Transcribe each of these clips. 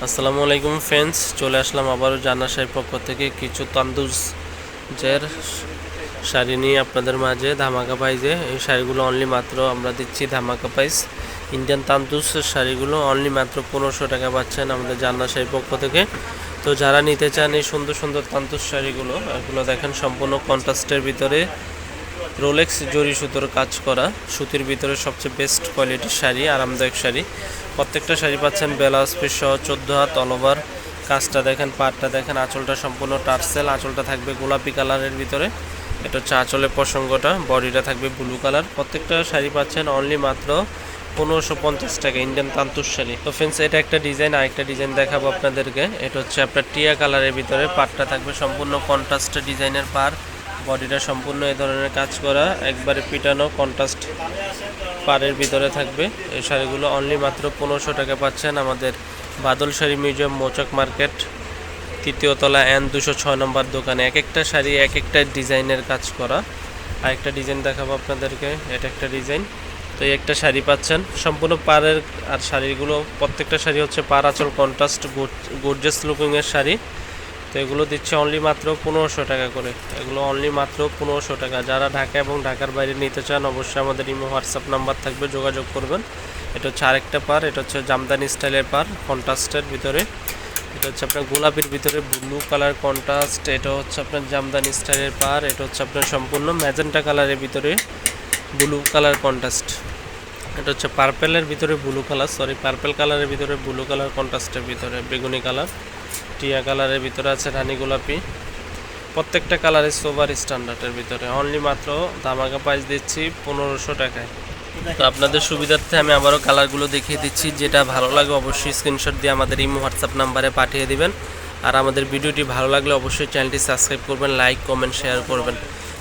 আসসালামু আলাইকুম ফ্রেন্ডস, চলে আসলাম আবারও জান্নাত শাড়ির পক্ষ থেকে কিছু তান্দুজের শাড়ি নিয়ে আপনাদের মাঝে ধামাকা প্রাইজে। এই শাড়িগুলো অনলি মাত্র আমরা দিচ্ছি ধামাকা প্রাইস। ইন্ডিয়ান তান্দুজের শাড়িগুলো অনলি মাত্র 1500 টাকা পাচ্ছেন আমাদের জান্নাত শাড়ির পক্ষ থেকে। তো যারা নিতে চান এই সুন্দর সুন্দর তান্দুজ শাড়িগুলো, এগুলো দেখেন সম্পূর্ণ কন্ট্রাস্টের ভিতরে রোলেক্স জরি সুতোর কাজ করা, সুতির ভিতরে সবচেয়ে বেস্ট কোয়ালিটির শাড়ি, আরামদায়ক শাড়ি। প্রত্যেকটা শাড়ি পাচ্ছেন ব্লাউজ পিস সহ 14 হাত অল ওভার। কাজটা দেখেন, পাড়টা দেখেন, আঁচলটা সম্পূর্ণ টার্সেল, আঁচলটা থাকবে গোলাপি কালারের ভিতরে। এটা হচ্ছে আঁচলের প্রসঙ্গটা, বডিটা থাকবে ব্লু কালার। প্রত্যেকটা শাড়ি পাচ্ছেন অনলি মাত্র 1550 টাকা, ইন্ডিয়ান তান্তুর শাড়ি। তো ফ্রেন্ডস, এটা একটা ডিজাইন, আরেকটা ডিজাইন দেখাবো আপনাদেরকে। এটা হচ্ছে আপনার টিয়া কালারের ভিতরে, পাড়টা থাকবে সম্পূর্ণ কন্ট্রাস্ট ডিজাইনের পাড়, বডিটা সম্পূর্ণ এই ধরনের কাজ করা, একবারে পিটানো কন্ট্রাস্ট পাড়ের ভিতরে থাকবে। এই শাড়িগুলো অনলি মাত্র 1500 টাকা পাচ্ছেন আমাদের বাদল শাড়ি মিউজিয়াম, মৌচাক মার্কেট, তৃতীয় তলা N 206 নম্বর দোকানে। এক একটা শাড়ি এক একটা ডিজাইনের কাজ করা। আরেকটা ডিজাইন দেখাবো আপনাদেরকে, এটা একটা ডিজাইন। তো এই একটা শাড়ি পাচ্ছেন সম্পূর্ণ পাড়ের, আর শাড়িগুলো প্রত্যেকটা শাড়ি হচ্ছে পাড় আঁচল কন্ট্রাস্ট গর্জিয়াস লুকিংয়ের শাড়ি। তো এগুলো দিচ্ছে অনলি মাত্র 1500 টাকা করে, এগুলো অনলি মাত্র 1500 টাকা। যারা ঢাকা এবং ঢাকার বাইরে নিতে চান অবশ্যই আমাদের ইমো হোয়াটসঅ্যাপ নাম্বার থাকবে, যোগাযোগ করবেন। এটা হচ্ছে আরেকটা পার, এটা হচ্ছে জামদানি স্টাইলের পার কন্ট্রাস্টের ভিতরে। এটা হচ্ছে আপনার গোলাপির ভিতরে ব্লু কালার কন্ট্রাস্ট। এটা হচ্ছে আপনার জামদানি স্টাইলের পার। এটা হচ্ছে আপনার সম্পূর্ণ ম্যাজেন্টা কালারের ভিতরে ব্লু কালার কন্ট্রাস্ট। এটা হচ্ছে পার্পেলের ভিতরে ব্লু কালার, পার্পেল কালারের ভিতরে ব্লু কালার কন্ট্রাস্টের ভিতরে বেগুনি কালার, টিয়া কালারের ভিতরে আছে রানী গোলাপি। প্রত্যেকটা কালারের সোভার স্ট্যান্ডার্ডের ভিতরে অনলি মাত্র ধামাকা প্রাইস দিচ্ছি 1500 টাকায়। তো আপনাদের সুবিধার্থে আমি আবারও কালারগুলো দেখিয়ে দিচ্ছি, যেটা ভালো লাগে অবশ্যই স্ক্রিনশট দিয়ে আমাদের ইমো হোয়াটসঅ্যাপ নাম্বারে পাঠিয়ে দিবেন। আর আমাদের ভিডিওটি ভালো লাগলে অবশ্যই চ্যানেলটি সাবস্ক্রাইব করবেন, লাইক কমেন্ট শেয়ার করবেন।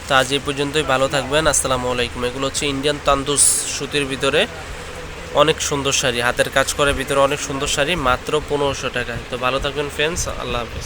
তো আজ এই পর্যন্তই, ভালো থাকবেন, আসসালামু আলাইকুম। এগুলো হচ্ছে ইন্ডিয়ান তান্দুজ সুতির ভিতরে অনেক সুন্দর শাড়ি, হাতের কাজ করার ভিতরে অনেক সুন্দর শাড়ি, মাত্র 1500 টাকায়। তো ভালো থাকবেন ফ্রেন্ডস, আল্লাহ হাফেজ।